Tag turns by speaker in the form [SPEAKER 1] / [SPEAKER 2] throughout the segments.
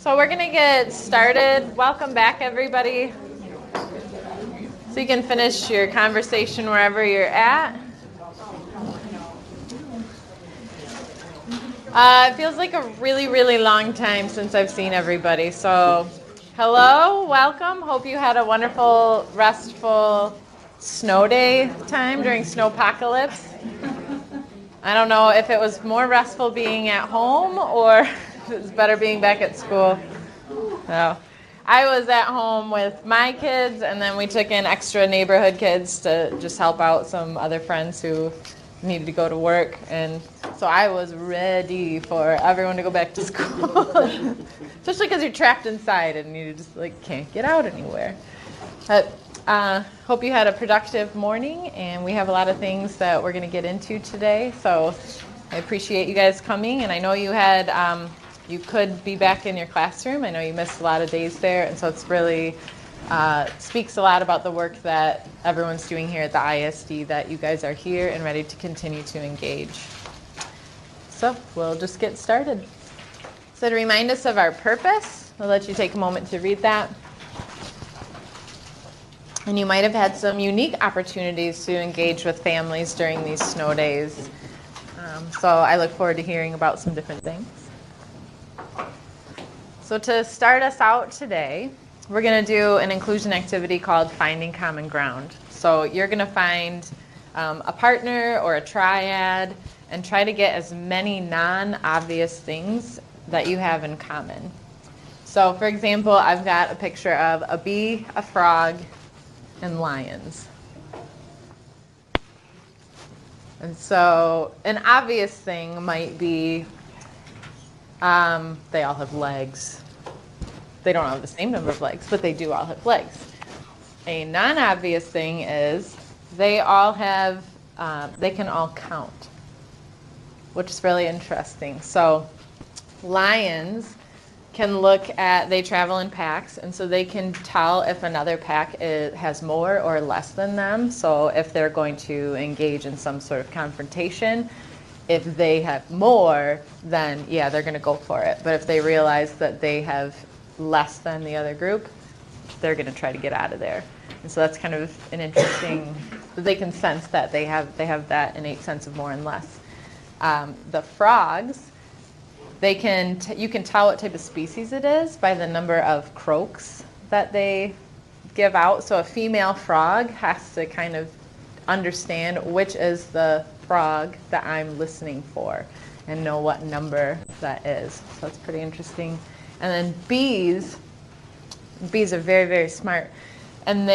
[SPEAKER 1] So we're going to get started. Welcome back, everybody. So you can finish your conversation wherever you're at. It feels like a really, really long time since I've seen everybody. So hello, welcome. Hope you had a wonderful, restful snow day time during snowpocalypse. I don't know if it was more restful being at home or if it was better being back at school. So I was at home with my kids, and then we took in extra neighborhood kids to just help out some other friends who needed to go to work. And so I was ready for everyone to go back to school, especially because you're trapped inside and you just can't get out anywhere. But hope you had a productive morning, and we have a lot of things that we're going to get into today. So I appreciate you guys coming, and I know you had you could be back in your classroom. I know you missed a lot of days there, and so it's really speaks a lot about the work that everyone's doing here at the ISD, that you guys are here and ready to continue to engage. So we'll just get started. So to remind us of our purpose, I'll let you take a moment to read that. And you might have had some unique opportunities to engage with families during these snow days. So I look forward to hearing about some different things. So to start us out today, we're going to do an inclusion activity called Finding Common Ground. So you're going to find a partner or a triad and try to get as many non-obvious things that you have in common. So for example, I've got a picture of a bee, a frog, and lions. And so an obvious thing might be they all have legs. They don't have the same number of legs, but they do all have legs. A non-obvious thing is they all have, they can all count, which is really interesting. So lions can look at, they travel in packs, and so they can tell if another pack has more or less than them. So if they're going to engage in some sort of confrontation, if they have more, then yeah, they're going to go for it. But if they realize that they have less than the other group, they're going to try to get out of there. And so that's kind of an interesting, they can sense that they have that innate sense of more and less. The frogs, you can tell what type of species it is by the number of croaks that they give out. So a female frog has to kind of understand which is the frog that I'm listening for and know what number that is. So that's pretty interesting. And then bees are very, very smart. And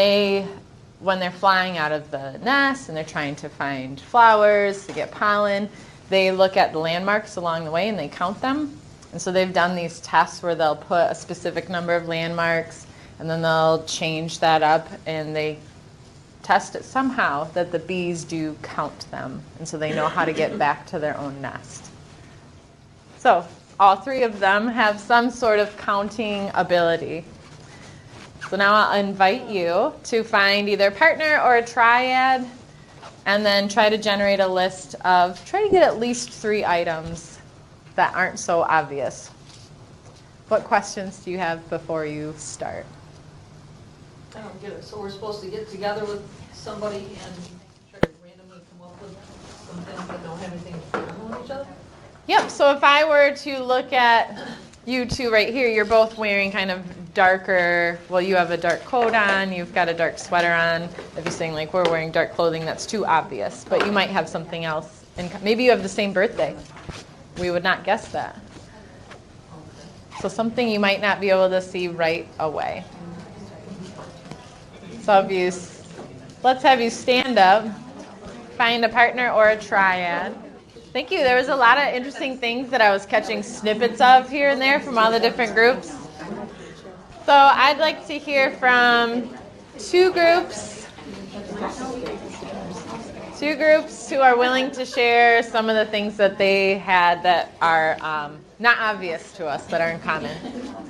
[SPEAKER 1] when they're flying out of the nest and they're trying to find flowers to get pollen, they look at the landmarks along the way and they count them. And so they've done these tests where they'll put a specific number of landmarks and then they'll change that up, and they test it somehow that the bees do count them. And so they know how to get back to their own nest. So all three of them have some sort of counting ability. So now I'll invite you to find either a partner or a triad, and then try to generate a list of, try to get at least 3 items that aren't so obvious. What questions do you have before you start?
[SPEAKER 2] I don't get it. So we're supposed to get together with somebody and try to randomly come up with some things that don't have anything in common with each other?
[SPEAKER 1] Yep, so if I were to look at you two right here, you're both wearing kind of darker, well, you have a dark coat on, you've got a dark sweater on. If you're saying we're wearing dark clothing, that's too obvious, but you might have something else. Maybe you have the same birthday. We would not guess that. So something you might not be able to see right away. So let's have you stand up, find a partner or a triad. Thank you. There was a lot of interesting things that I was catching snippets of here and there from all the different groups. So I'd like to hear from two groups who are willing to share some of the things that they had that are not obvious to us, that are in common.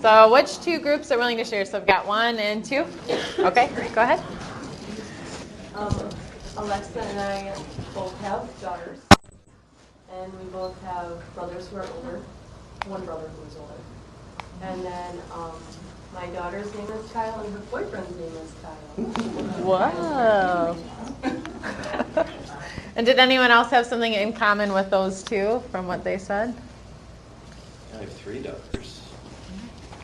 [SPEAKER 1] So which 2 groups are willing to share? So I've got 1 and 2. Okay, go ahead.
[SPEAKER 3] Alexa and I both have daughters, and we both have brothers who are older, one brother who is older. And then my daughter's name is Kyle, and her boyfriend's name is Kyle.
[SPEAKER 1] Whoa. And did anyone else have something in common with those two from what they said?
[SPEAKER 4] I have 3 daughters.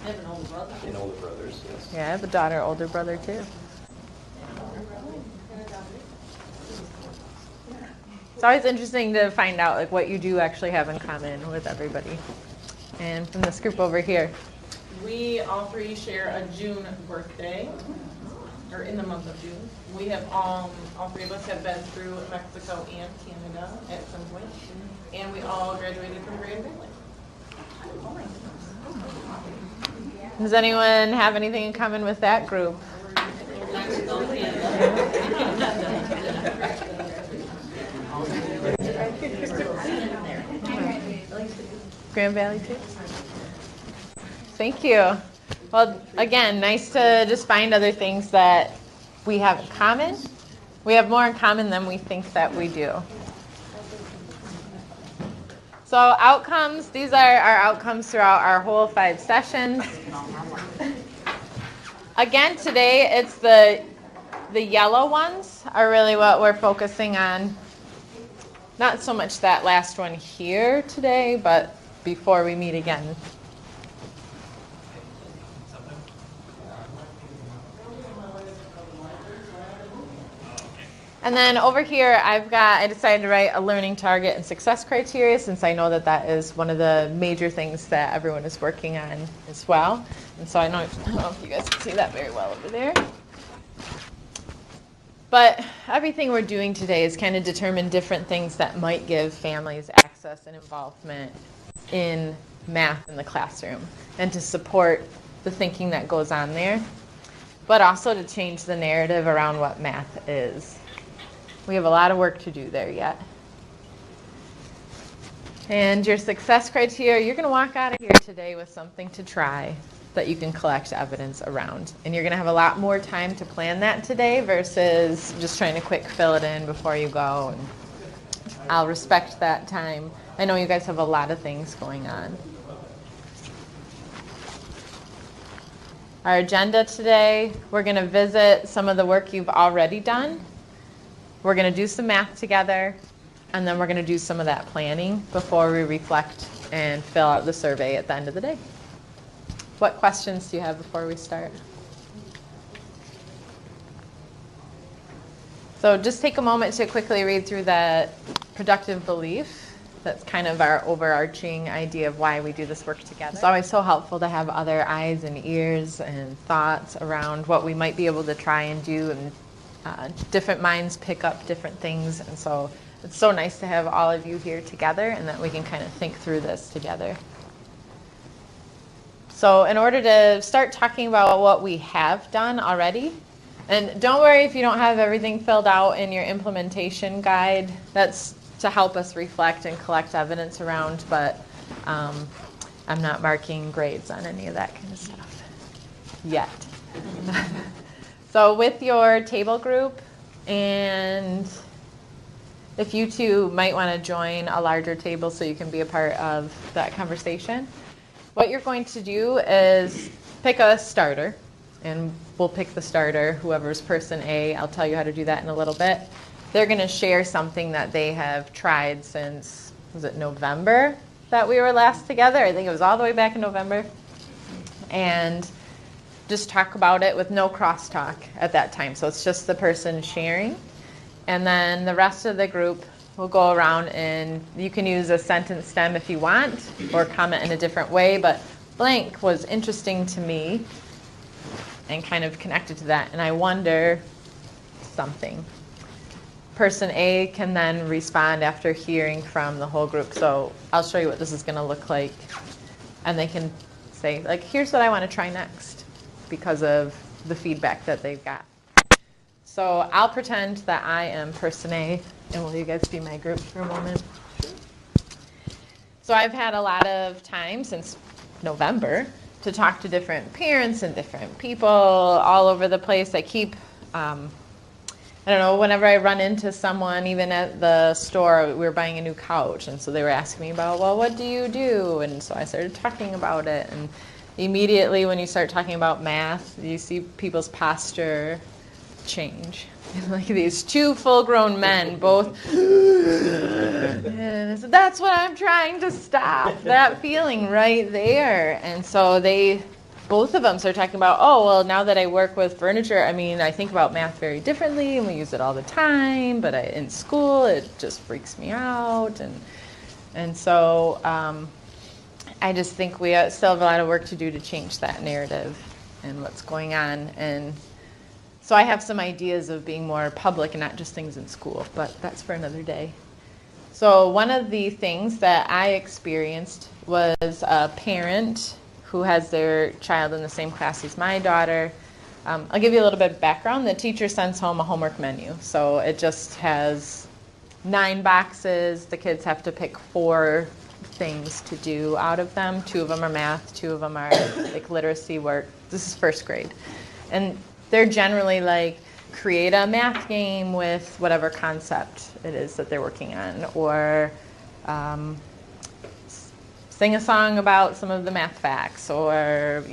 [SPEAKER 2] I have an older brother.
[SPEAKER 4] And older brothers, yes.
[SPEAKER 1] Yeah, I have a daughter, older brother too. It's always interesting to find out like what you do actually have in common with everybody. And from this group over here.
[SPEAKER 5] We all 3 share a June birthday, or in the month of June. We have all 3 of us have been through Mexico and Canada at some point, and we all graduated from Grand Valley.
[SPEAKER 1] Does anyone have anything in common with that group? Grand Valley too? Thank you. Well, again, nice to just find other things that we have in common. We have more in common than we think that we do. So outcomes, these are our outcomes throughout our whole 5 sessions. Again, today it's the yellow ones are really what we're focusing on. Not so much that last one here today, but before we meet again. And then over here, I decided to write a learning target and success criteria since I know that that is one of the major things that everyone is working on as well. And so I don't know if you guys can see that very well over there. But everything we're doing today is kind of determine different things that might give families access and involvement in math in the classroom and to support the thinking that goes on there, but also to change the narrative around what math is. We have a lot of work to do there yet. And your success criteria, you're going to walk out of here today with something to try that you can collect evidence around. And you're going to have a lot more time to plan that today versus just trying to quick fill it in before you go. And I'll respect that time. I know you guys have a lot of things going on. Our agenda today, we're going to visit some of the work you've already done. We're going to do some math together, and then we're going to do some of that planning before we reflect and fill out the survey at the end of the day. What questions do you have before we start? So just take a moment to quickly read through that productive belief. That's kind of our overarching idea of why we do this work together. It's always so helpful to have other eyes and ears and thoughts around what we might be able to try and do, and different minds pick up different things. And so it's so nice to have all of you here together and that we can kind of think through this together. So in order to start talking about what we have done already, and don't worry if you don't have everything filled out in your implementation guide. That's to help us reflect and collect evidence around, but I'm not marking grades on any of that kind of stuff yet. So with your table group, and if you two might want to join a larger table so you can be a part of that conversation, what you're going to do is pick a starter, and we'll pick the starter, whoever's person A. I'll tell you how to do that in a little bit. They're going to share something that they have tried since, was it November that we were last together? I think it was all the way back in November. And just talk about it with no crosstalk at that time. So it's just the person sharing. And then the rest of the group will go around, and you can use a sentence stem if you want or comment in a different way. But blank was interesting to me and kind of connected to that. And I wonder something. Person A can then respond after hearing from the whole group. So I'll show you what this is going to look like. And they can say, like, here's what I want to try next because of the feedback that they've got. So I'll pretend that I am person A, and will you guys be my group for a moment? So I've had a lot of time since November to talk to different parents and different people all over the place. I keep, I don't know, whenever I run into someone, even at the store, we were buying a new couch, and so they were asking me about, well, what do you do? And so I started talking about it, and immediately when you start talking about math, you see people's posture change. Like these two full-grown men, both, and so that's what I'm trying to stop, that feeling right there. And so both of them start talking about, oh, well, now that I work with furniture, I mean, I think about math very differently, and we use it all the time, but in school, it just freaks me out. And so I just think we still have a lot of work to do to change that narrative and what's going on. And so I have some ideas of being more public and not just things in school, but that's for another day. So one of the things that I experienced was a parent who has their child in the same class as my daughter. I'll give you a little bit of background. The teacher sends home a homework menu. So it just has 9 boxes. The kids have to pick 4 things to do out of them. 2 of them are math, 2 of them are like literacy work. This is first grade. And they're generally like, create a math game with whatever concept it is that they're working on, or sing a song about some of the math facts, or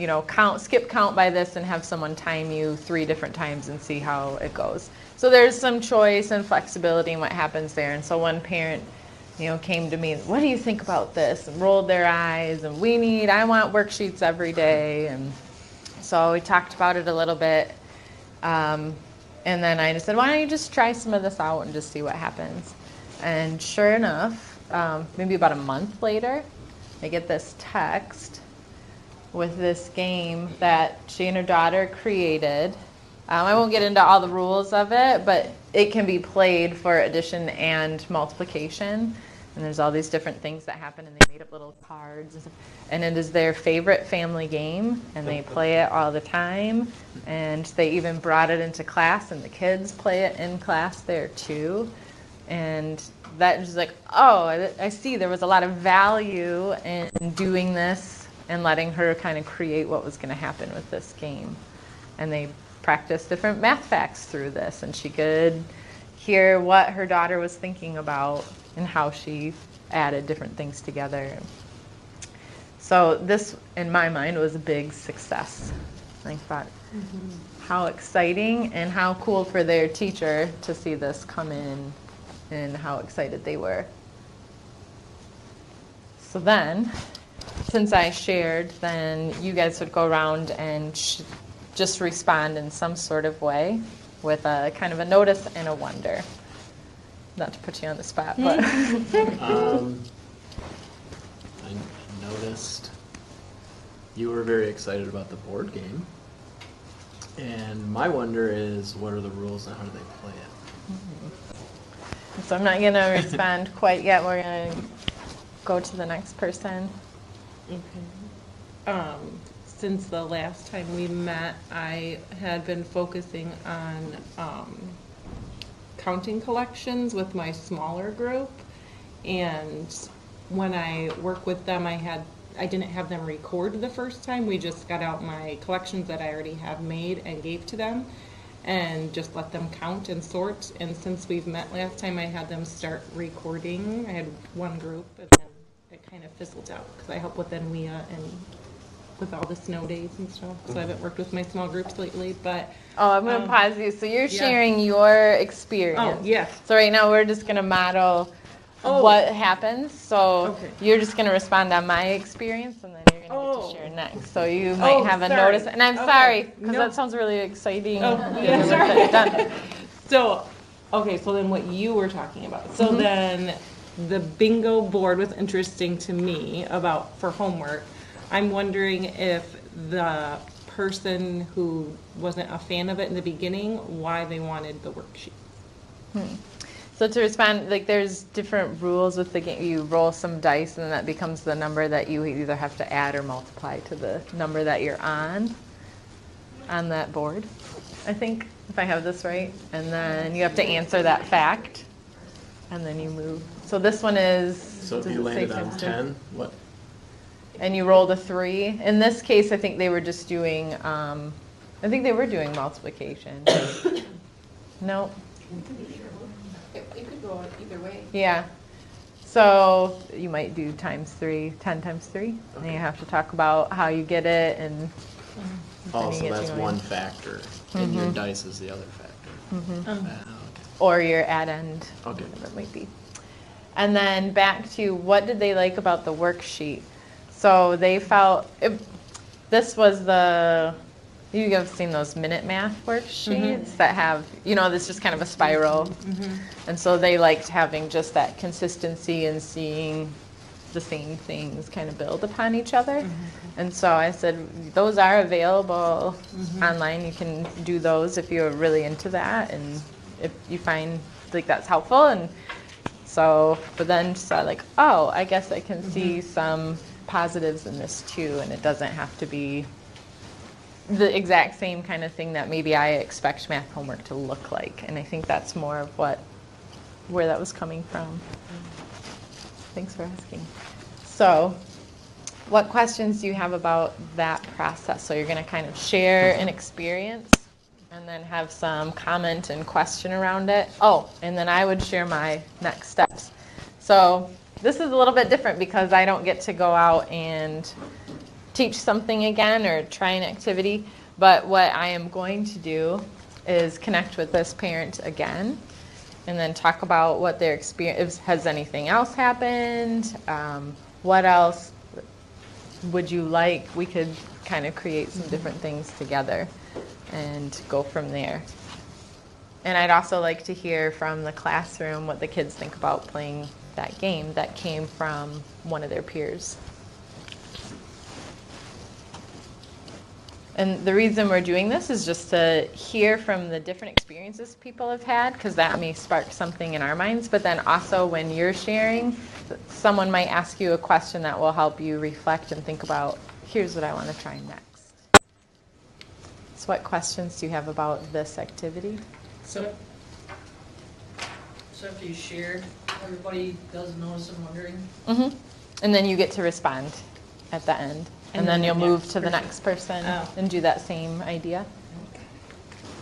[SPEAKER 1] skip count by this and have someone time you 3 different times and see how it goes. So there's some choice and flexibility in what happens there. And so one parent came to me, what do you think about this? And rolled their eyes, and I want worksheets every day. And so we talked about it a little bit. And then I just said, why don't you just try some of this out and just see what happens? And sure enough, maybe about a month later, I get this text with this game that she and her daughter created. I won't get into all the rules of it, but it can be played for addition and multiplication. And there's all these different things that happen, and they made up little cards. And it is their favorite family game, and they play it all the time. And they even brought it into class, and the kids play it in class there too. And that was like, oh, I see there was a lot of value in doing this and letting her kind of create what was going to happen with this game. And they practiced different math facts through this, and she could hear what her daughter was thinking about and how she added different things together. So this, in my mind, was a big success. I thought, how exciting and how cool for their teacher to see this come in and how excited they were. So then, since I shared, then you guys would go around and just respond in some sort of way with a kind of a notice and a wonder. Not to put you on the spot, but
[SPEAKER 6] I noticed you were very excited about the board game. And my wonder is, what are the rules and how do they play it?
[SPEAKER 1] So I'm not going to respond quite yet. We're going to go to the next person.
[SPEAKER 5] Okay. Since the last time we met, I had been focusing on counting collections with my smaller group, and when I work with them, I didn't have them record the first time. We just got out my collections that I already have made and gave to them and just let them count and sort. And since we've met last time, I had them start recording. I had one group, and then it kind of fizzled out because I help with NWIA and with all the snow days and stuff, so I haven't worked with my small groups lately, but...
[SPEAKER 1] Oh, I'm going to pause you. So you're sharing your experience.
[SPEAKER 5] Oh, yes.
[SPEAKER 1] So right now we're just going to model what happens. So you're just going to respond on my experience, and then you're going to get to share next. So you might have a notice. And I'm sorry, because that sounds really exciting.
[SPEAKER 5] So, so then what you were talking about. So then the bingo board was interesting to me for homework. I'm wondering if the person who wasn't a fan of it in the beginning, why they wanted the worksheet.
[SPEAKER 1] So to respond, there's different rules with the game. You roll some dice, and that becomes the number that you either have to add or multiply to the number that you're on that board, I think, if I have this right. And then you have to answer that fact, and then you move. So this one is...
[SPEAKER 6] So if you landed on 10, what?
[SPEAKER 1] And you rolled a 3. In this case, I think they were just doing, multiplication. No?
[SPEAKER 3] It could go either way.
[SPEAKER 1] Yeah. So you might do times 3, 10 times 3. And you have to talk about how you get it and.
[SPEAKER 6] Oh,
[SPEAKER 1] then you
[SPEAKER 6] so
[SPEAKER 1] get
[SPEAKER 6] that's
[SPEAKER 1] going.
[SPEAKER 6] one factor, and your dice is the other factor. Okay.
[SPEAKER 1] Or your add-end,
[SPEAKER 6] Okay.
[SPEAKER 1] whatever it might be. And then back to what did they like about the worksheet? So they felt, this was you have seen those minute math worksheets that have, this just kind of a spiral. And so they liked having just that consistency and seeing the same things kind of build upon each other. And so I said, those are available online. You can do those if you're really into that and if you find like that's helpful. And so, but then saw like, oh, I guess I can see some positives in this too. And it doesn't have to be the exact same kind of thing that maybe I expect math homework to look like. And I think that's more of where that was coming from. Thanks for asking. So, what questions do you have about that process? So you're going to kind of share an experience and then have some comment and question around it. Oh, and then I would share my next steps. So this is a little bit different because I don't get to go out and teach something again or try an activity. But what I am going to do is connect with this parent again and then talk about what their experience, has anything else happened? What else would you like? We could kind of create some different things together and go from there. And I'd also like to hear from the classroom what the kids think about playing that game that came from one of their peers. And the reason we're doing this is just to hear from the different experiences people have had, because that may spark something in our minds. But then also when you're sharing, someone might ask you a question that will help you reflect and think about, here's what I want to try next. So what questions do you have about this activity?
[SPEAKER 2] So after you share, everybody does notice and wondering.
[SPEAKER 1] And then you get to respond at the end. And then you'll move to the next person and do that same idea.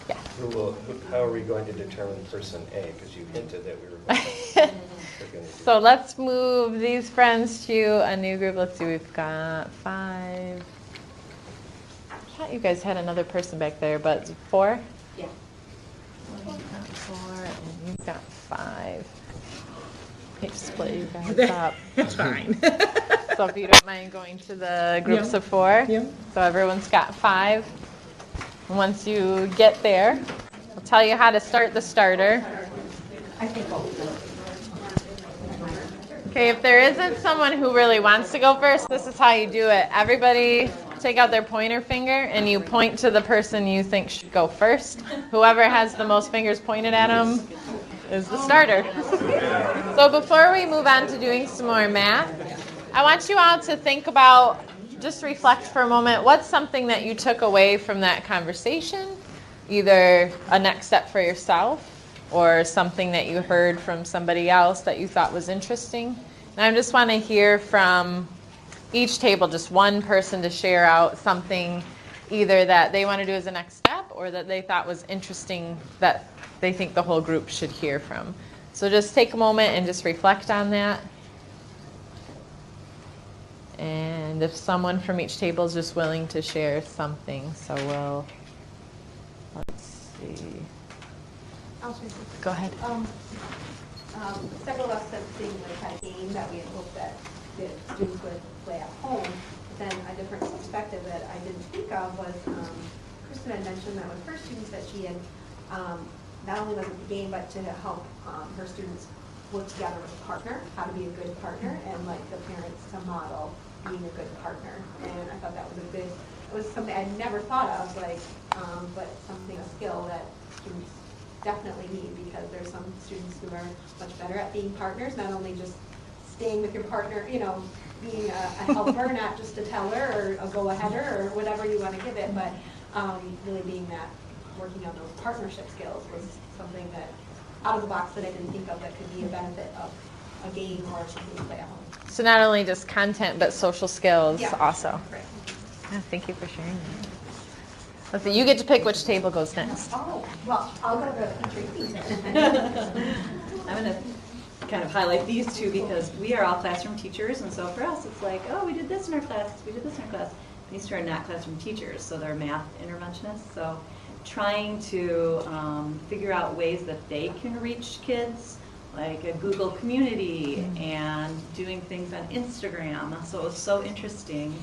[SPEAKER 1] Yeah.
[SPEAKER 4] How are we going to determine person A? Because you hinted that we were going to.
[SPEAKER 1] So let's move these friends to a new group. Let's see, we've got 5. I thought you guys had another person back there, but 4?
[SPEAKER 3] Yeah.
[SPEAKER 1] You've got 4, and you've got 5. Hate to split you guys up.
[SPEAKER 5] It's fine.
[SPEAKER 1] So if you don't mind going to the groups of 4. So everyone's got 5. And once you get there, I'll tell you how to start the starter. Okay, if there isn't someone who really wants to go first, this is how you do it. Everybody take out their pointer finger and you point to the person you think should go first. Whoever has the most fingers pointed at them is the starter. So before we move on to doing some more math, I want you all to think about, just reflect for a moment, what's something that you took away from that conversation? Either a next step for yourself or something that you heard from somebody else that you thought was interesting. And I just want to hear from each table, just one person to share out something either that they want to do as a next step or that they thought was interesting that they think the whole group should hear from. So just take a moment and just reflect on that. And if someone from each table is just willing to share something, so let's see.
[SPEAKER 7] I'll share something.
[SPEAKER 1] Go ahead.
[SPEAKER 7] Several of us have seen like a game that we had hoped that the students would play at home. But then a different perspective that I didn't think of was Kristen had mentioned that with her students that she had not only was it the game, but to help her students work together with a partner, how to be a good partner, and like the parents to model being a good partner. And I thought that was it was something I'd never thought of, like, but something, a skill that students definitely need, because there's some students who are much better at being partners, not only just staying with your partner, being a helper, not just a teller or a go-aheader or whatever you want to give it, but really being that, working on those partnership skills was something that out of the box that I didn't think of that could be a benefit of a game or something to play at home.
[SPEAKER 1] So not only just content, but social skills also.
[SPEAKER 7] Right.
[SPEAKER 1] Yeah, thank you for sharing that. Let's see, you get to pick which table goes next.
[SPEAKER 7] Oh, well, I'll go to Tracy.
[SPEAKER 2] I'm going to
[SPEAKER 8] kind of highlight these two because we are all classroom teachers, and so for us, it's like, oh, we did this in our class, we did this in our class. These two are not classroom teachers, so they're math interventionists. So trying to figure out ways that they can reach kids, like a Google community and doing things on Instagram. So it was so interesting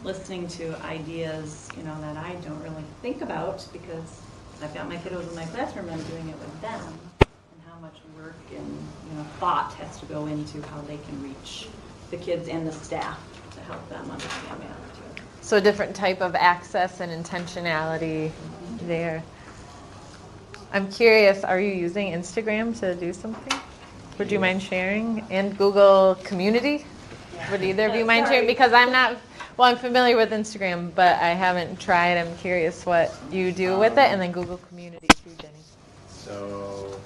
[SPEAKER 8] listening to ideas, you know, that I don't really think about because I've got my kiddos in my classroom and I'm doing it with them, and how much work and, you know, thought has to go into how they can reach the kids and the staff to help them understand math too.
[SPEAKER 1] So a different type of access and intentionality there. I'm curious, are you using Instagram to do something? Would you mind sharing? And Google Community? Would either of you mind sharing? Because I'm not, well, I'm familiar with Instagram, but I haven't tried. I'm curious what you do with it. And then Google Community too, Jenny.
[SPEAKER 6] So,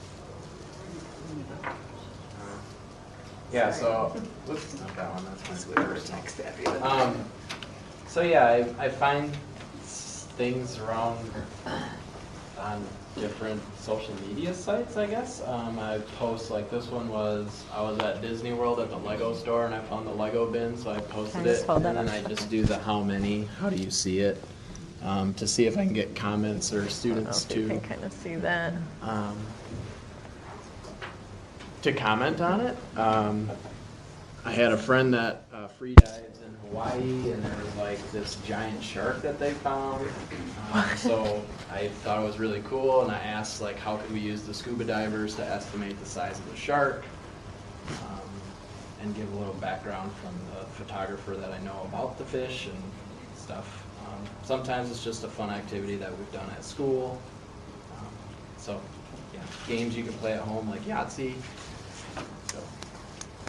[SPEAKER 6] yeah, so, oops, not that one, that's my sleeper. So yeah, I find things around on different social media sites, I guess. I post, like this one was, I was at Disney World at the Lego store and I found the Lego bin, so I posted it. And then I just do the how do you see it, to see if I can get comments or students
[SPEAKER 1] You can kind of see that.
[SPEAKER 6] To comment on it. I had a friend that free dives in Hawaii, and there was like this giant shark that they found. So I thought it was really cool, and I asked like, how could we use the scuba divers to estimate the size of the shark, and give a little background from the photographer that I know about the fish and stuff. Sometimes it's just a fun activity that we've done at school. So yeah, games you can play at home like Yahtzee.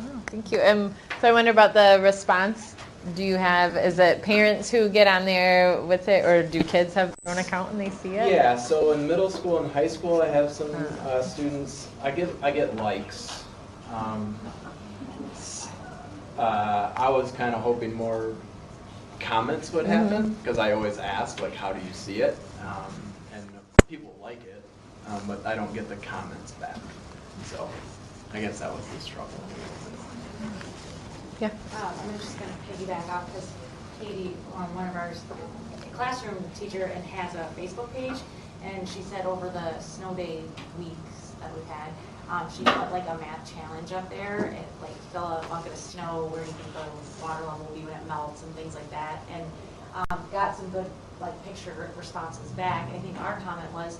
[SPEAKER 1] Oh, thank you. So I wonder about the response. Do you have, is it parents who get on there with it, or do kids have their own account and they see it?
[SPEAKER 6] Yeah, so in middle school and high school I have some students, I get likes. I was kind of hoping more comments would happen, because I always ask, like, how do you see it? And people like it, but I don't get the comments back. So I guess that was the struggle.
[SPEAKER 1] Yeah.
[SPEAKER 9] I'm just going to piggyback off because Katie, one of our classroom teacher, and has a Facebook page, and she said over the snow day weeks that we've had, she put like a math challenge up there, and like fill a bucket of snow, where do you think the water level will be when it melts and things like that, and got some good like picture responses back. And I think our comment was,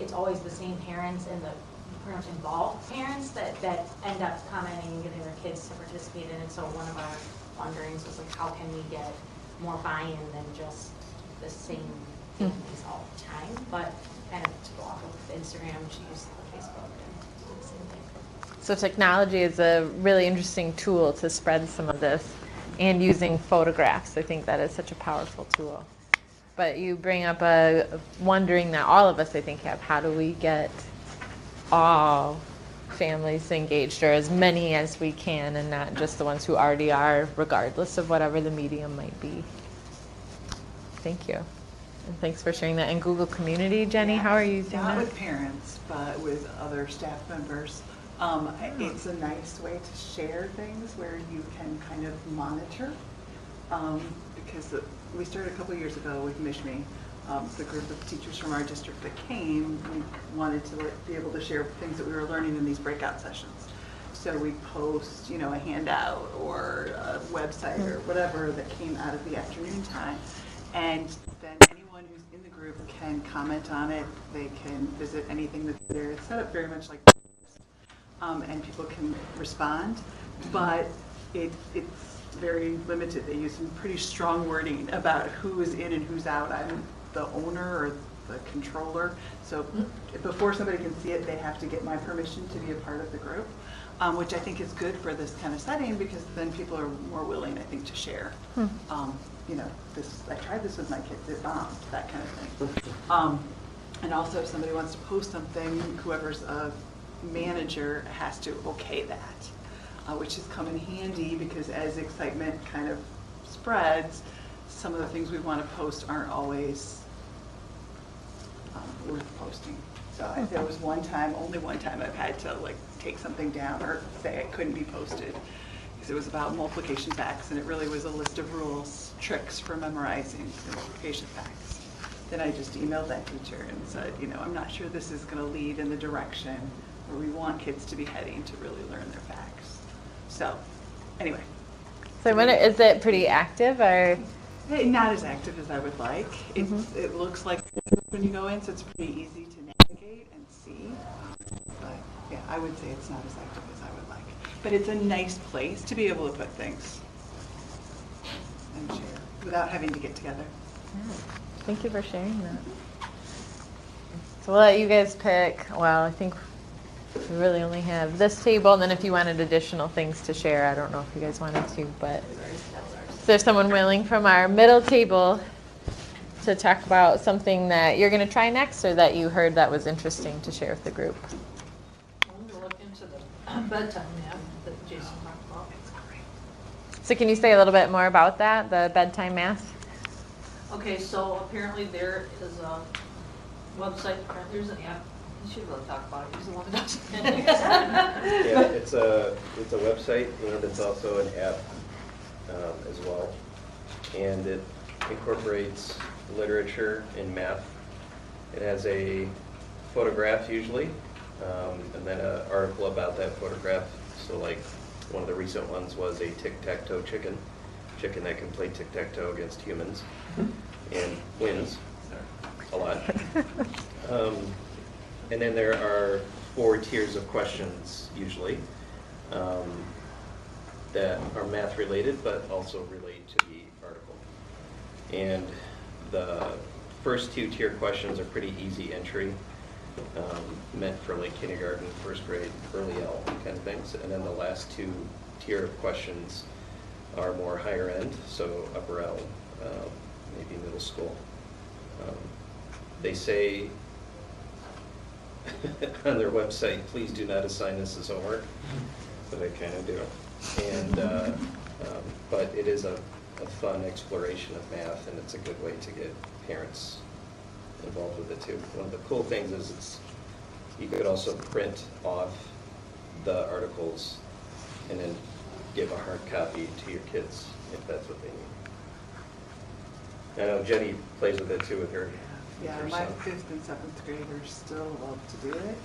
[SPEAKER 9] it's always the same parents and the pretty much involved parents that end up commenting and getting their kids to participate in it. So one of our wonderings was like, how can we get more buy-in than just the same families all the time? But kind of to go off of Instagram, she used Facebook and do the same thing.
[SPEAKER 1] So technology is a really interesting tool to spread some of this, and using photographs. I think that is such a powerful tool. But you bring up a wondering that all of us, I think, have. How do we get all families engaged, or as many as we can, and not just the ones who already are, regardless of whatever the medium might be? Thank you. And thanks for sharing that. And Google Community, Jenny, how are you using that?
[SPEAKER 10] Not with parents, but with other staff members. It's a nice way to share things where you can kind of monitor, because we started a couple years ago with MichME. The group of teachers from our district that came, we wanted to be able to share things that we were learning in these breakout sessions. So we post, you know, a handout or a website or whatever that came out of the afternoon time. And then anyone who's in the group can comment on it. They can visit anything that's there. It's set up very much like this, and people can respond, but it's very limited. They use some pretty strong wording about who is in and who's out. I'm the owner or the controller, so before somebody can see it, they have to get my permission to be a part of the group, which I think is good for this kind of setting, because then people are more willing, I think, to share. You know, I tried this with my kids, it bombed, that kind of thing. And also, if somebody wants to post something, whoever's a manager has to okay that, which has come in handy, because as excitement kind of spreads, some of the things we want to post aren't always worth posting. So there was only one time I've had to like take something down or say it couldn't be posted. Because it was about multiplication facts, and it really was a list of rules, tricks for memorizing the multiplication facts. Then I just emailed that teacher and said, I'm not sure this is going to lead in the direction where we want kids to be heading to really learn their facts. So, anyway.
[SPEAKER 1] So is it pretty active or?
[SPEAKER 10] Not as active as I would like. It looks like when you go in, so it's pretty easy to navigate and see. But yeah, I would say it's not as active as I would like. But it's a nice place to be able to put things and share without having to get together.
[SPEAKER 1] Yeah. Thank you for sharing that. So we'll let you guys pick. Well, I think we really only have this table, and then if you wanted additional things to share, I don't know if you guys wanted to, but is there someone willing from our middle table to talk about something that you're going to try next or that you heard that was interesting to share with the group?
[SPEAKER 2] I'm going to look into the bedtime math that Jason talked about.
[SPEAKER 1] So can you say a little bit more about that, the bedtime math?
[SPEAKER 2] Okay, so apparently there is a website, apparently there's an app. You should really talk about it. He's the one that does it.
[SPEAKER 4] Yeah, it's a website, and it's also an app as well. And it incorporates literature and math. It has a photograph usually, and then an article about that photograph. So like one of the recent ones was a tic-tac-toe chicken that can play tic-tac-toe against humans and wins a lot. And then there are 4 tiers of questions usually that are math related but also relate to the article. And the first 2 tier questions are pretty easy entry, meant for like kindergarten, first grade, early L kind of things. And then the last 2 tier of questions are more higher end, so upper L, maybe middle school. They say on their website, please do not assign this as homework, but I kind of do. And but it is a fun exploration of math, and it's a good way to get parents involved with it too. One of the cool things is you could also print off the articles and then give a hard copy to your kids if that's what they need. I know Jenny plays with it too with her.
[SPEAKER 10] Yeah,
[SPEAKER 4] her
[SPEAKER 10] my
[SPEAKER 4] son.
[SPEAKER 10] 5th and 7th graders still love to do it.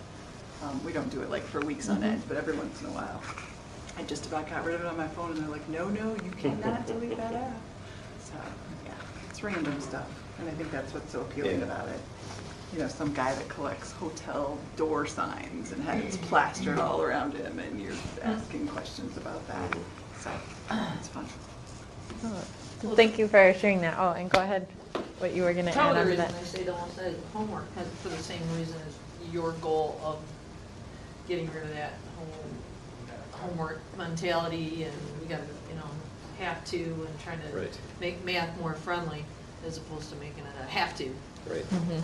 [SPEAKER 10] We don't do it like for weeks on end, but every once in a while. I just about got rid of it on my phone, and they're like, no, you cannot delete that app. So, yeah, it's random stuff, and I think that's what's so appealing about it. Some guy that collects hotel door signs and has plastered all around him, and you're asking questions about that. So, it's fun.
[SPEAKER 1] Oh, thank you for sharing that. Oh, and go ahead, what you were going to add
[SPEAKER 2] Probably
[SPEAKER 1] on
[SPEAKER 2] the
[SPEAKER 1] to
[SPEAKER 2] reason
[SPEAKER 1] that.
[SPEAKER 2] I say don't say homework, for the same reason as your goal of getting rid of that whole homework mentality and we got to, have to, and trying to
[SPEAKER 4] Right.
[SPEAKER 2] make math more friendly as opposed to making it a have to.
[SPEAKER 4] Right.
[SPEAKER 1] Mm-hmm.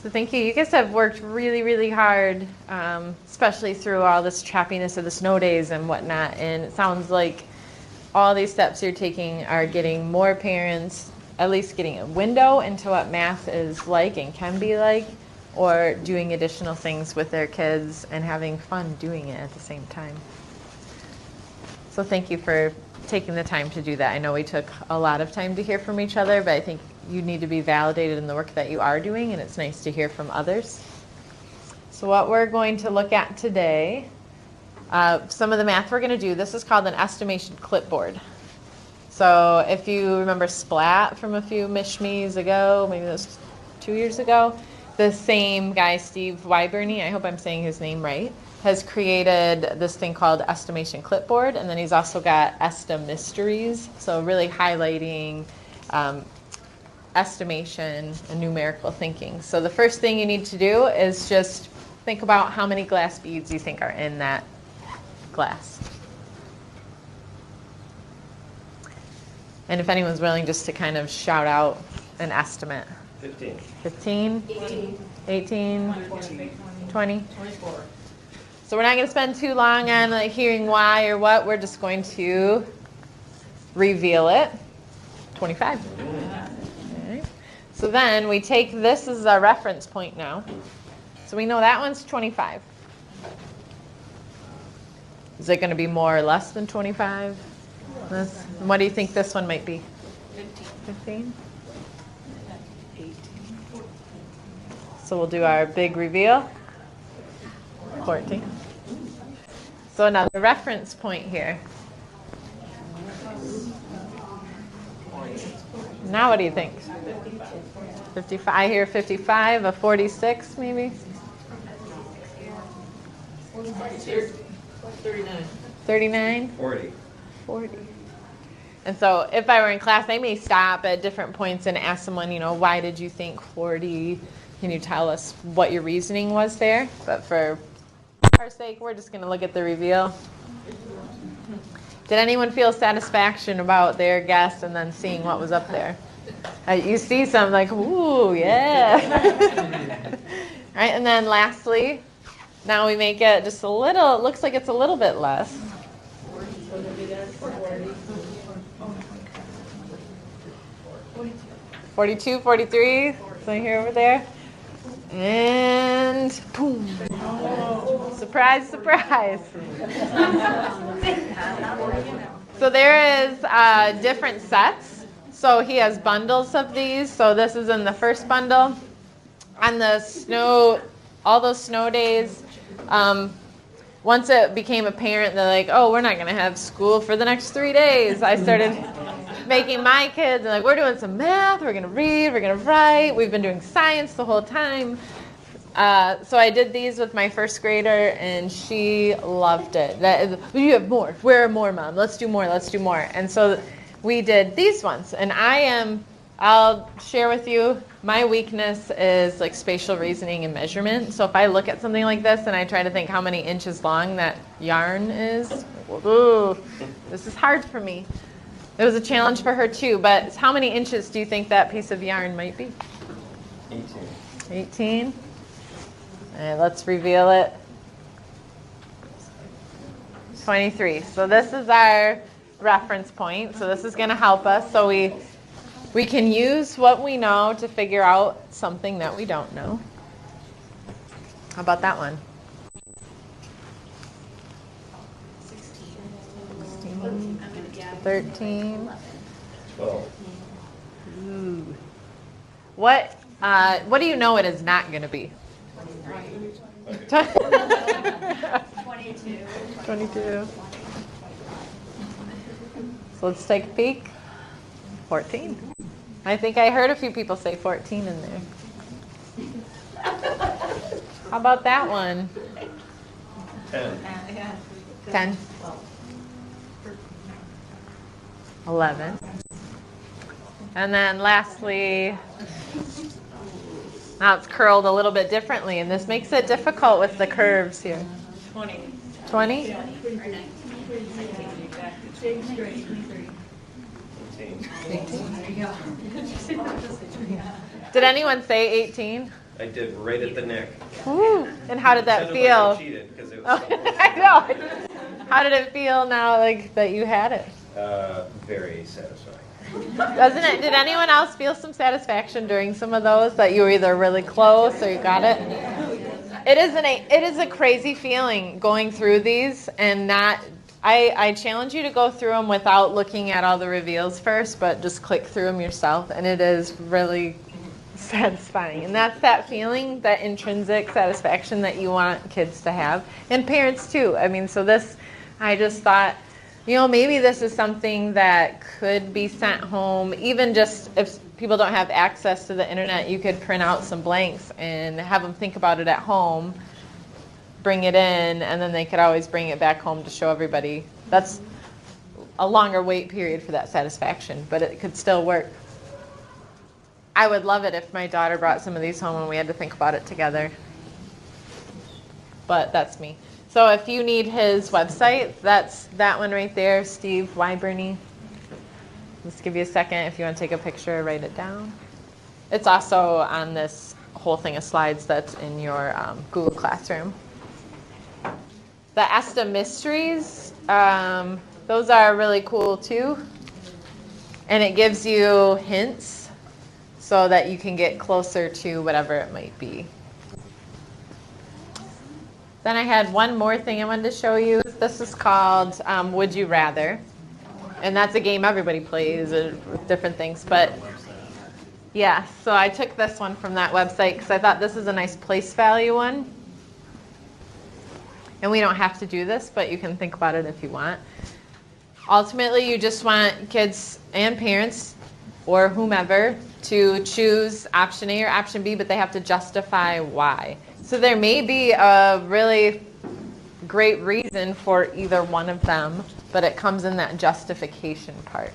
[SPEAKER 1] So thank you. You guys have worked really, really hard, especially through all this choppiness of the snow days and whatnot. And it sounds like all these steps you're taking are getting more parents, at least getting a window into what math is like and can be like, or doing additional things with their kids and having fun doing it at the same time. So thank you for taking the time to do that. I know we took a lot of time to hear from each other, but I think you need to be validated in the work that you are doing, and it's nice to hear from others. So what we're going to look at today, some of the math we're going to do, this is called an estimation clipboard. So if you remember Splat from a few MichMEs ago, maybe it was 2 years ago, the same guy, Steve Wyburny, I hope I'm saying his name right, has created this thing called estimation clipboard, and then he's also got Mysteries, so really highlighting estimation and numerical thinking. So the first thing you need to do is just think about how many glass beads you think are in that glass. And if anyone's willing just to kind of shout out an estimate.
[SPEAKER 4] 15.
[SPEAKER 1] 15? 18? 20?
[SPEAKER 2] 24.
[SPEAKER 1] So we're not going to spend too long on hearing why or what. We're just going to reveal it. 25. Okay. So then we take this as a reference point now. So we know that one's 25. Is it going to be more or less than 25? Less? And what do you think this one might be? 15? 18. So we'll do our big reveal. 14. So another reference point here. Now what do you think? 55. I hear 55, a 46 maybe?
[SPEAKER 2] 39.
[SPEAKER 1] 39?
[SPEAKER 4] 40.
[SPEAKER 1] 40. And so if I were in class, I may stop at different points and ask someone, why did you think 40? Can you tell us what your reasoning was there? But for our sake, we're just going to look at the reveal. Did anyone feel satisfaction about their guess and then seeing what was up there? You see some like, ooh, yeah. Right, and then lastly, now we make it just a little, it looks like it's a little bit less. 42, 43, so here over there. And boom. Surprise, surprise. So there is different sets. So he has bundles of these. So this is in the first bundle. On the snow, all those snow days, once it became apparent, they're like, oh, we're not going to have school for the next 3 days. I started making my kids, and like, we're doing some math, we're going to read, we're going to write. We've been doing science the whole time. So I did these with my first grader, and she loved it. That is, you have more. Where are more, Mom? Let's do more. Let's do more. And so we did these ones. And I'll share with you, my weakness is like spatial reasoning and measurement. So if I look at something like this and I try to think how many inches long that yarn is, ooh, this is hard for me. It was a challenge for her too, but how many inches do you think that piece of yarn might be?
[SPEAKER 4] 18.
[SPEAKER 1] 18? And let's reveal it. 23. So this is our reference point. So this is going to help us. So we can use what we know to figure out something that we don't know. How about that one? 16. 13.
[SPEAKER 4] 12.
[SPEAKER 1] Ooh. What do you know it is not going to be?
[SPEAKER 7] 22.
[SPEAKER 1] 22. So let's take a peek. 14. I think I heard a few people say 14 in there. How about that one?
[SPEAKER 4] 10.
[SPEAKER 1] 10. 11. And then lastly, now it's curled a little bit differently, and this makes it difficult with the curves here.
[SPEAKER 5] 20.
[SPEAKER 1] 20?
[SPEAKER 4] 18.
[SPEAKER 1] Did anyone say 18?
[SPEAKER 4] I did right at the neck.
[SPEAKER 1] Woo. And how did that
[SPEAKER 4] Sounded like I
[SPEAKER 1] feel?
[SPEAKER 4] cheated because it was so close.
[SPEAKER 1] I know. How did it feel now, like that you had it?
[SPEAKER 4] Very satisfying.
[SPEAKER 1] Doesn't it? Did anyone else feel some satisfaction during some of those that you were either really close or you got it? It is a crazy feeling going through these and not. I challenge you to go through them without looking at all the reveals first, but just click through them yourself, and it is really satisfying. And that's that feeling, that intrinsic satisfaction that you want kids to have, and parents too. I mean, so this, I just thought, maybe this is something that could be sent home, even just if people don't have access to the internet, you could print out some blanks and have them think about it at home, bring it in, and then they could always bring it back home to show everybody. That's a longer wait period for that satisfaction, but it could still work. I would love it if my daughter brought some of these home and we had to think about it together. But that's me. So if you need his website, that's that one right there, Steve Wyburny. Let's give you a second if you want to take a picture, write it down. It's also on this whole thing of slides that's in your Google Classroom. The ESTA Mysteries, those are really cool too. And it gives you hints. so that you can get closer to whatever it might be. Then I had one more thing I wanted to show you. This is called Would You Rather. And that's a game everybody plays with different things. But yeah, so I took this one from that website because I thought this is a nice place value one. And we don't have to do this, but you can think about it if you want. Ultimately, you just want kids and parents or whomever to choose option A or option B, but they have to justify why. So there may be a really great reason for either one of them, but it comes in that justification part.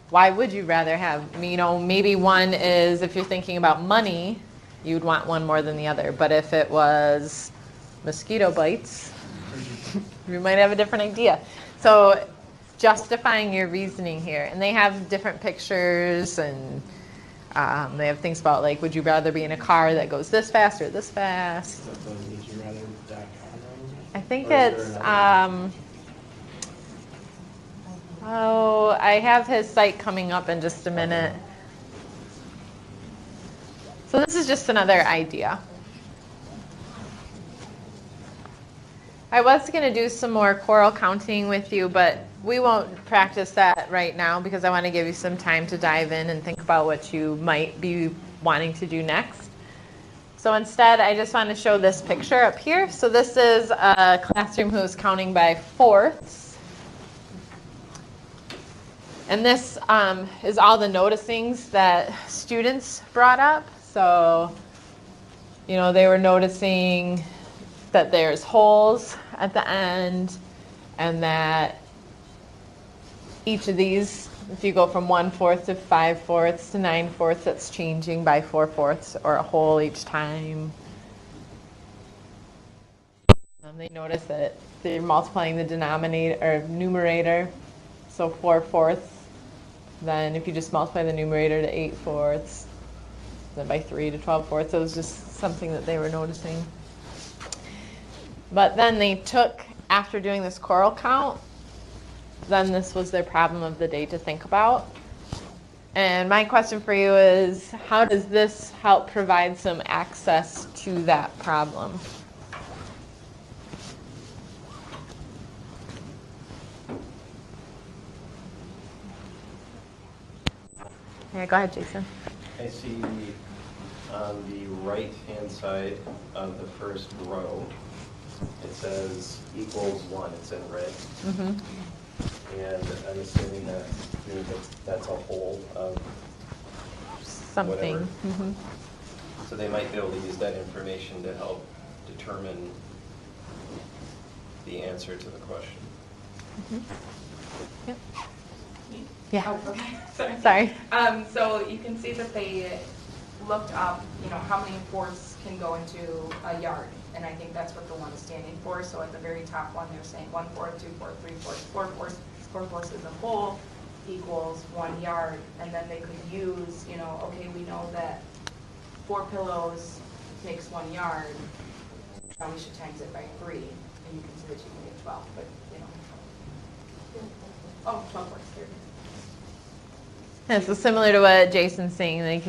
[SPEAKER 1] Why would you rather have, maybe one is if you're thinking about money, you'd want one more than the other. But if it was mosquito bites, you might have a different idea. So justifying your reasoning here. And they have different pictures, and they have things about like, would you rather be in a car that goes this fast or this fast? I think it's, I have his site coming up in just a minute. So this is just another idea. I was going to do some more choral counting with you, but we won't practice that right now because I want to give you some time to dive in and think about what you might be wanting to do next. So instead, I just want to show this picture up here. So this is a classroom who's counting by fourths. And this is all the noticings that students brought up. So, they were noticing that there's holes at the end, and that each of these, if you go from 1/4 to 5/4 to 9/4, that's changing by 4/4 or a whole each time. They notice that they're multiplying the denominator or numerator, so 4/4. Then if you just multiply the numerator to 8/4, then by 3 to 12/4. So it was just something that they were noticing. But then they took, after doing this choral count, then this was their problem of the day to think about. And my question for you is, how does this help provide some access to that problem? Yeah, go ahead, Jason.
[SPEAKER 4] I see on the right-hand side of the first row, it says equals 1. It's in red.
[SPEAKER 1] Mm-hmm.
[SPEAKER 4] And I'm assuming that means that's a whole of
[SPEAKER 1] Something.
[SPEAKER 4] whatever.
[SPEAKER 1] Mm-hmm.
[SPEAKER 4] So they might be able to use that information to help determine the answer to the question.
[SPEAKER 1] Mm-hmm. Yep. Yeah.
[SPEAKER 11] Oh, okay.
[SPEAKER 1] Sorry.
[SPEAKER 11] So you can see that they looked up, how many fourths can go into a yard, and I think that's what the one is standing for. So at the very top one, they're saying 1/4, 2/4, 3/4, 4/4. 4/4 is a whole equals 1 yard, and then they could use, okay, we know that 4 pillows makes 1 yard. Now we should times it by 3, and you can see that you can get 12. But 12 works. There.
[SPEAKER 1] Yeah, so similar to what Jason's saying, like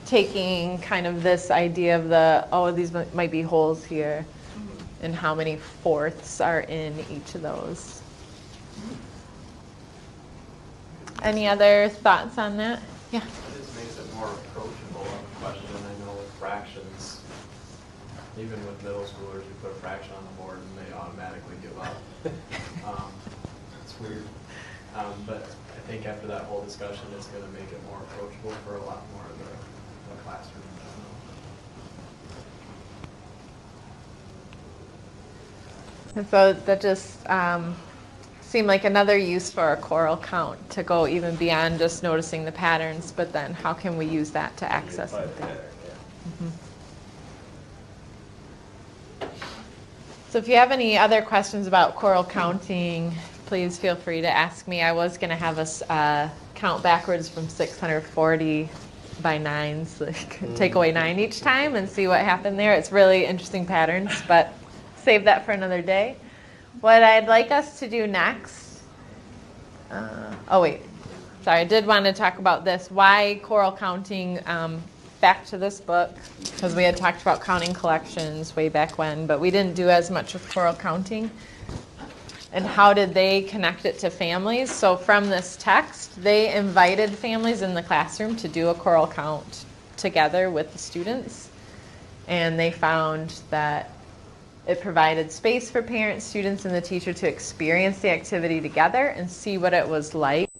[SPEAKER 1] taking kind of this idea of these might be holes here, and how many fourths are in each of those. Any other thoughts on that? Yeah.
[SPEAKER 6] It just makes it more approachable of a question. I know with fractions, even with middle schoolers, you put a fraction on the board and they automatically give up. It's weird. But I think after that whole discussion, it's going to make it more approachable for a lot more of the classroom in general.
[SPEAKER 1] And so that just seemed like another use for a choral count, to go even beyond just noticing the patterns, but then how can we use that to access something? So if you have any other questions about choral counting, please feel free to ask me. I was going to have us count backwards from 640 by 9, so you can take away 9 each time and see what happened there. It's really interesting patterns, but save that for another day. What I'd like us to do next, sorry, I did want to talk about this. Why choral counting? Back to this book, because we had talked about counting collections way back when, but we didn't do as much with choral counting. And how did they connect it to families? So from this text, they invited families in the classroom to do a choral count together with the students. And they found that it provided space for parents, students, and the teacher to experience the activity together and see what it was like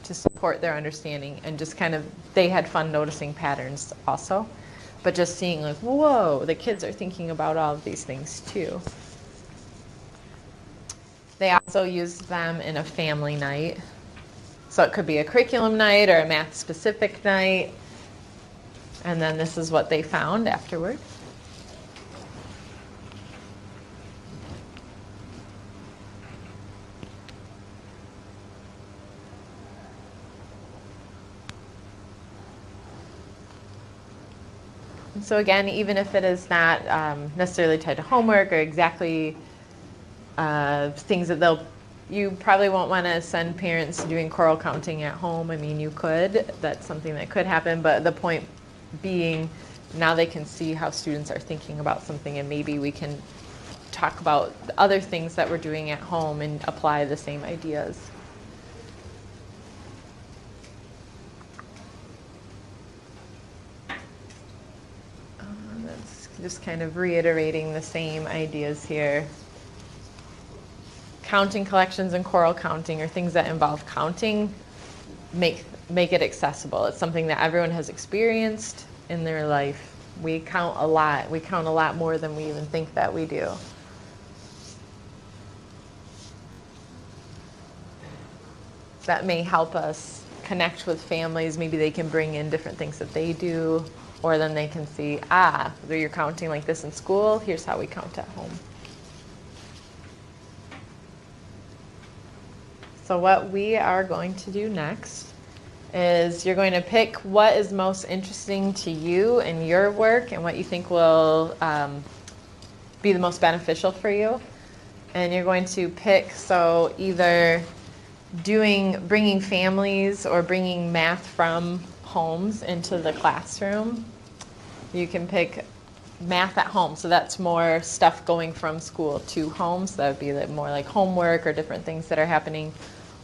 [SPEAKER 1] to support their understanding. And just kind of, they had fun noticing patterns also. But just seeing like, whoa, the kids are thinking about all of these things too. They also used them in a family night. So it could be a curriculum night or a math-specific night. And then this is what they found afterward. And so again, even if it is not necessarily tied to homework or exactly things that you probably won't want to send parents doing choral counting at home. I mean, you could. That's something that could happen. But the point being, now they can see how students are thinking about something, and maybe we can talk about other things that we're doing at home and apply the same ideas. That's just kind of reiterating the same ideas here. Counting collections and choral counting, or things that involve counting, make it accessible. It's something that everyone has experienced in their life. We count a lot. We count a lot more than we even think that we do. That may help us connect with families. Maybe they can bring in different things that they do, or then they can see, you're counting like this in school, here's how we count at home. So what we are going to do next is you're going to pick what is most interesting to you in your work and what you think will be the most beneficial for you. And you're going to pick, so either bringing families or bringing math from homes into the classroom. You can pick math at home, so that's more stuff going from school to home, so that would be more like homework or different things that are happening.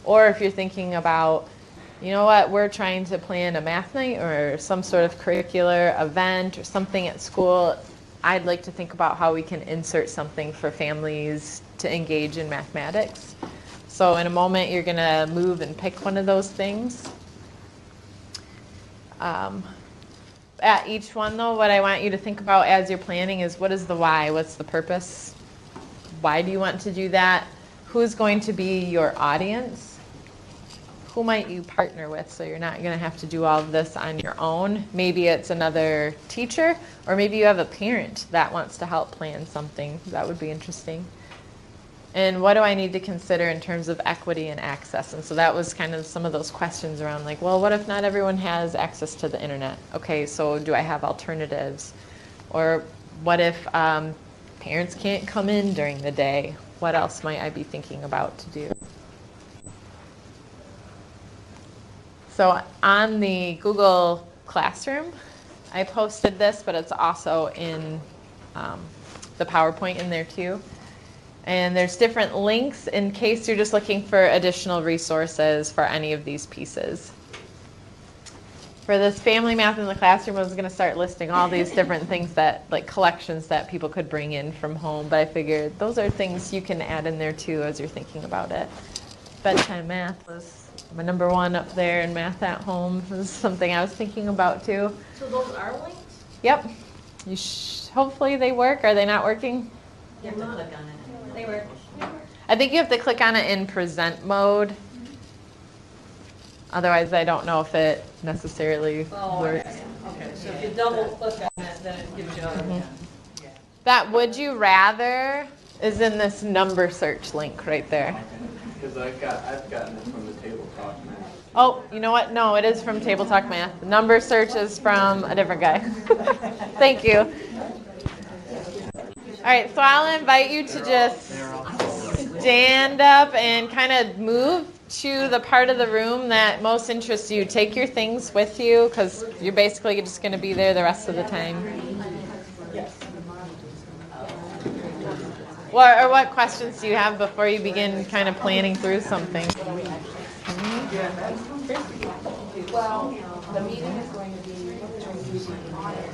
[SPEAKER 1] Or if you're thinking about, you know what, we're trying to plan a math night or some sort of curricular event or something at school, I'd like to think about how we can insert something for families to engage in mathematics. So in a moment, you're going to move and pick one of those things. At each one, though, what I want you to think about as you're planning is, what is the why? What's the purpose? Why do you want to do that? Who's going to be your audience? Who might you partner with, so you're not going to have to do all of this on your own? Maybe it's another teacher, or maybe you have a parent that wants to help plan something. That would be interesting. And what do I need to consider in terms of equity and access? And so that was kind of some of those questions around like, well, what if not everyone has access to the internet? Okay, so do I have alternatives? Or what if parents can't come in during the day? What else might I be thinking about to do? So on the Google Classroom, I posted this, but it's also in the PowerPoint in there too. And there's different links in case you're just looking for additional resources for any of these pieces. For this family math in the classroom, I was going to start listing all these different things that, like collections that people could bring in from home, but I figured those are things you can add in there too as you're thinking about it. Bedtime math was my number one up there, and math at home was something I was thinking about too.
[SPEAKER 2] So those are linked?
[SPEAKER 1] Yep. Hopefully they work. Are they not working?
[SPEAKER 8] You have to click on it. They work.
[SPEAKER 1] I think you have to click on it in present mode. Otherwise, I don't know if it necessarily works.
[SPEAKER 2] Okay, so if you double click on it, then it gives you a...
[SPEAKER 1] That would you rather is in this number search link right there.
[SPEAKER 6] Because I've gotten it from the Table Talk Math.
[SPEAKER 1] Oh, you know what? No, it is from Table Talk Math. The number search is from a different guy. Thank you. All right, so I'll invite you to just stand up and kind of move to the part of the room that most interests you. Take your things with you because you're basically just going to be there the rest of the time. What questions do you have before you begin kind of planning through something?
[SPEAKER 11] Well, the meeting is going to be audit.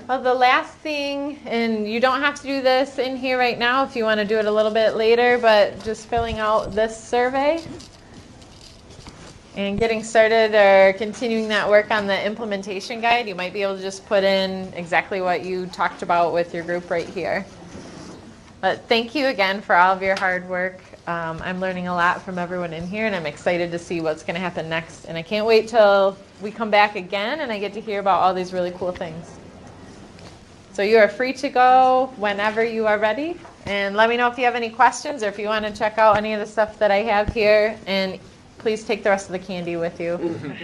[SPEAKER 1] Well, the last thing, and you don't have to do this in here right now if you want to do it a little bit later, but just filling out this survey and getting started or continuing that work on the implementation guide, you might be able to just put in exactly what you talked about with your group right here. But thank you again for all of your hard work. I'm learning a lot from everyone in here, and I'm excited to see what's going to happen next. And I can't wait till we come back again and I get to hear about all these really cool things. So you are free to go whenever you are ready. And let me know if you have any questions or if you want to check out any of the stuff that I have here. And please take the rest of the candy with you.